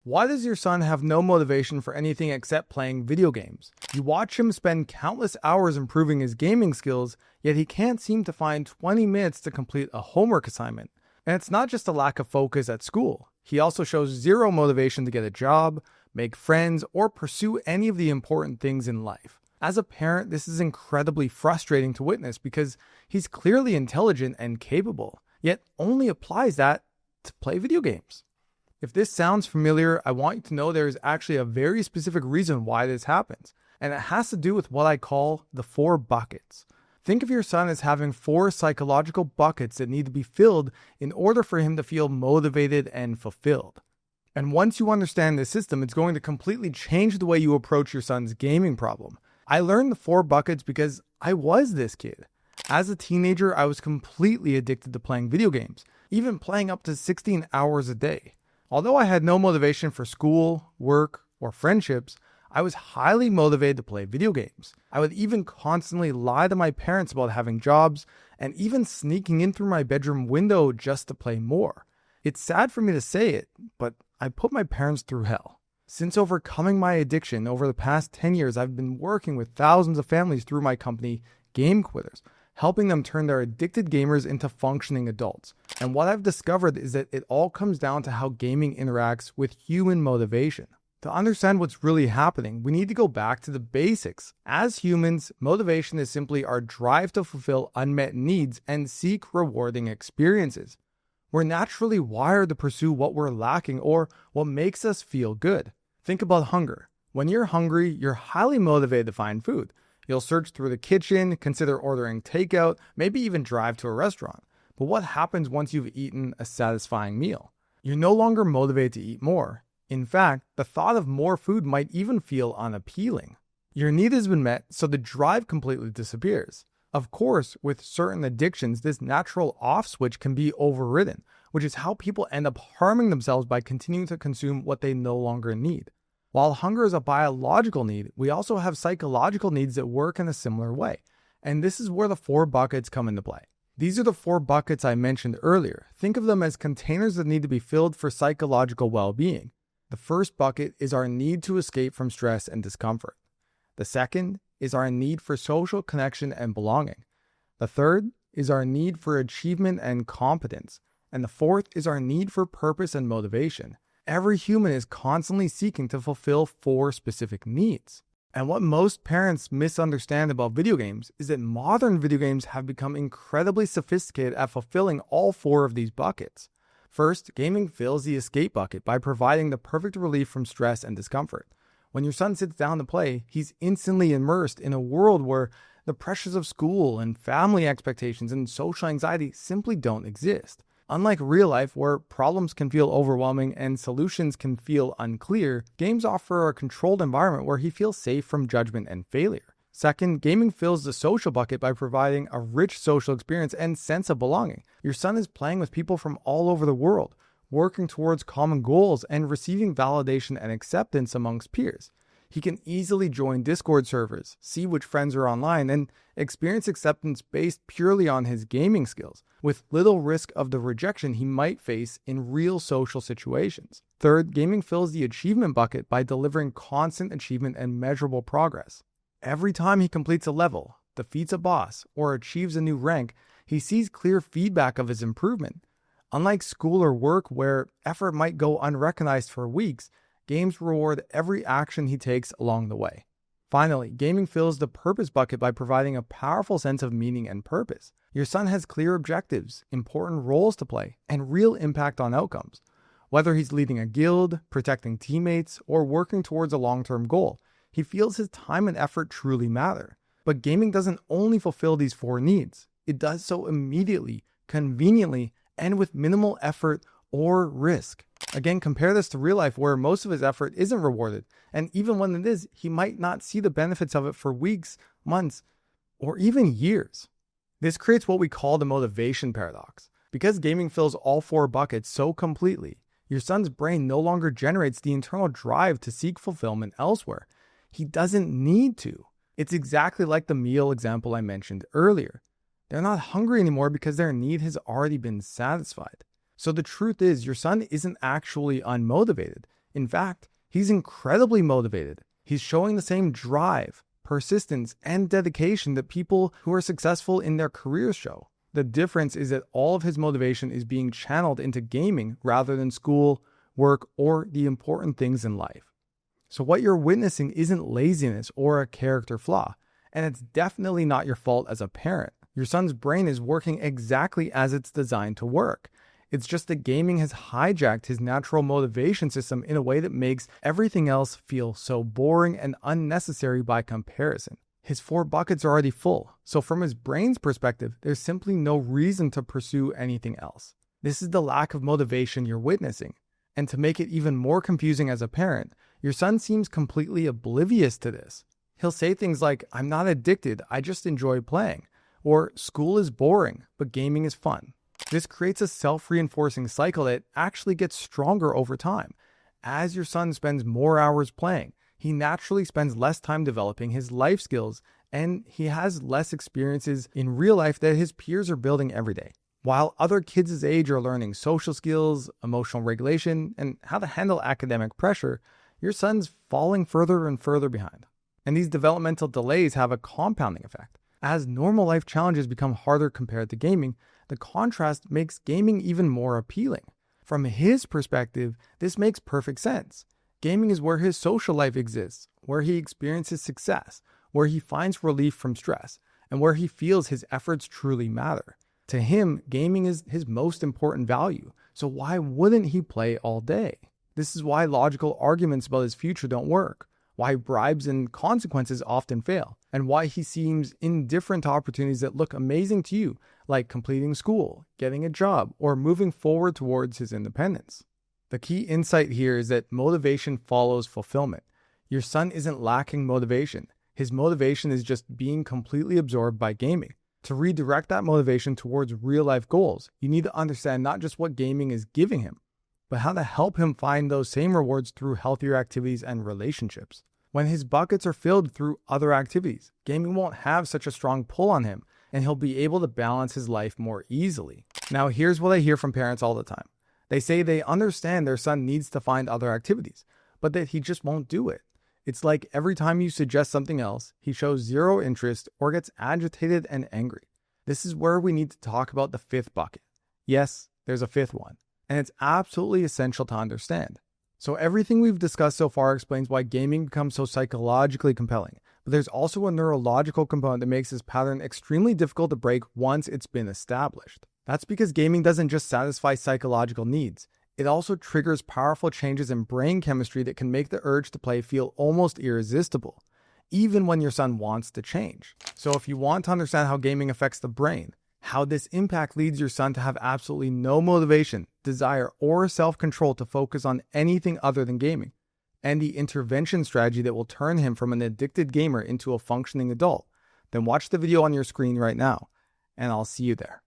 Why does your son have no motivation for anything except playing video games? You watch him spend countless hours improving his gaming skills, yet he can't seem to find 20 minutes to complete a homework assignment. And it's not just a lack of focus at school. He also shows zero motivation to get a job, make friends, or pursue any of the important things in life. As a parent, this is incredibly frustrating to witness because he's clearly intelligent and capable, yet only applies that to play video games. If this sounds familiar, I want you to know there is actually a very specific reason why this happens, and it has to do with what I call the 4 buckets. Think of your son as having 4 psychological buckets that need to be filled in order for him to feel motivated and fulfilled. And once you understand this system, it's going to completely change the way you approach your son's gaming problem. I learned the 4 buckets because I was this kid. As a teenager, I was completely addicted to playing video games, even playing up to 16 hours a day. Although I had no motivation for school, work, or friendships, I was highly motivated to play video games. I would even constantly lie to my parents about having jobs, and even sneaking in through my bedroom window just to play more. It's sad for me to say it, but I put my parents through hell. Since overcoming my addiction over the past 10 years, I've been working with thousands of families through my company, Game Quitters, helping them turn their addicted gamers into functioning adults. And what I've discovered is that it all comes down to how gaming interacts with human motivation. To understand what's really happening, we need to go back to the basics. As humans, motivation is simply our drive to fulfill unmet needs and seek rewarding experiences. We're naturally wired to pursue what we're lacking or what makes us feel good. Think about hunger. When you're hungry, you're highly motivated to find food. You'll search through the kitchen, consider ordering takeout, maybe even drive to a restaurant. But what happens once you've eaten a satisfying meal? You're no longer motivated to eat more. In fact, the thought of more food might even feel unappealing. Your need has been met, so the drive completely disappears. Of course, with certain addictions, this natural off switch can be overridden, which is how people end up harming themselves by continuing to consume what they no longer need. While hunger is a biological need, we also have psychological needs that work in a similar way. And this is where the 4 buckets come into play. These are the 4 buckets I mentioned earlier. Think of them as containers that need to be filled for psychological well-being. The first bucket is our need to escape from stress and discomfort. The second is our need for social connection and belonging. The third is our need for achievement and competence. And the fourth is our need for purpose and motivation. Every human is constantly seeking to fulfill 4 specific needs. And what most parents misunderstand about video games is that modern video games have become incredibly sophisticated at fulfilling all 4 of these buckets. First, gaming fills the escape bucket by providing the perfect relief from stress and discomfort. When your son sits down to play, he's instantly immersed in a world where the pressures of school and family expectations and social anxiety simply don't exist. Unlike real life, where problems can feel overwhelming and solutions can feel unclear, games offer a controlled environment where he feels safe from judgment and failure. Second, gaming fills the social bucket by providing a rich social experience and sense of belonging. Your son is playing with people from all over the world, working towards common goals and receiving validation and acceptance amongst peers. He can easily join Discord servers, see which friends are online, and experience acceptance based purely on his gaming skills, with little risk of the rejection he might face in real social situations. Third, gaming fills the achievement bucket by delivering constant achievement and measurable progress. Every time he completes a level, defeats a boss, or achieves a new rank, he sees clear feedback of his improvement. Unlike school or work where effort might go unrecognized for weeks, games reward every action he takes along the way. Finally, gaming fills the purpose bucket by providing a powerful sense of meaning and purpose. Your son has clear objectives, important roles to play, and real impact on outcomes. Whether he's leading a guild, protecting teammates, or working towards a long-term goal, he feels his time and effort truly matter. But gaming doesn't only fulfill these 4 needs. It does so immediately, conveniently, and with minimal effort or risk. Again, compare this to real life where most of his effort isn't rewarded, and even when it is, he might not see the benefits of it for weeks, months, or even years. This creates what we call the motivation paradox. Because gaming fills all 4 buckets so completely, your son's brain no longer generates the internal drive to seek fulfillment elsewhere. He doesn't need to. It's exactly like the meal example I mentioned earlier. They're not hungry anymore because their need has already been satisfied. So the truth is, your son isn't actually unmotivated. In fact, he's incredibly motivated. He's showing the same drive, persistence, and dedication that people who are successful in their careers show. The difference is that all of his motivation is being channeled into gaming rather than school, work, or the important things in life. So what you're witnessing isn't laziness or a character flaw, and it's definitely not your fault as a parent. Your son's brain is working exactly as it's designed to work. It's just that gaming has hijacked his natural motivation system in a way that makes everything else feel so boring and unnecessary by comparison. His 4 buckets are already full, so from his brain's perspective, there's simply no reason to pursue anything else. This is the lack of motivation you're witnessing. And to make it even more confusing as a parent, your son seems completely oblivious to this. He'll say things like, "I'm not addicted, I just enjoy playing," or "School is boring, but gaming is fun." This creates a self-reinforcing cycle that actually gets stronger over time. As your son spends more hours playing, he naturally spends less time developing his life skills, and he has less experiences in real life that his peers are building every day. While other kids his age are learning social skills, emotional regulation, and how to handle academic pressure, your son's falling further and further behind. And these developmental delays have a compounding effect. As normal life challenges become harder compared to gaming, the contrast makes gaming even more appealing. From his perspective, this makes perfect sense. Gaming is where his social life exists, where he experiences success, where he finds relief from stress, and where he feels his efforts truly matter. To him, gaming is his most important value, so why wouldn't he play all day? This is why logical arguments about his future don't work, why bribes and consequences often fail, and why he seems indifferent to opportunities that look amazing to you, like completing school, getting a job, or moving forward towards his independence. The key insight here is that motivation follows fulfillment. Your son isn't lacking motivation. His motivation is just being completely absorbed by gaming. To redirect that motivation towards real-life goals, you need to understand not just what gaming is giving him, but how to help him find those same rewards through healthier activities and relationships. When his buckets are filled through other activities, gaming won't have such a strong pull on him, and he'll be able to balance his life more easily. Now, here's what I hear from parents all the time. They say they understand their son needs to find other activities, but that he just won't do it. It's like every time you suggest something else, he shows zero interest or gets agitated and angry. This is where we need to talk about the 5th bucket. Yes, there's a 5th one, and it's absolutely essential to understand. So everything we've discussed so far explains why gaming becomes so psychologically compelling, but there's also a neurological component that makes this pattern extremely difficult to break once it's been established. That's because gaming doesn't just satisfy psychological needs. It also triggers powerful changes in brain chemistry that can make the urge to play feel almost irresistible, even when your son wants to change. So if you want to understand how gaming affects the brain, how this impact leads your son to have absolutely no motivation, desire, or self-control to focus on anything other than gaming, and the intervention strategy that will turn him from an addicted gamer into a functioning adult, then watch the video on your screen right now, and I'll see you there.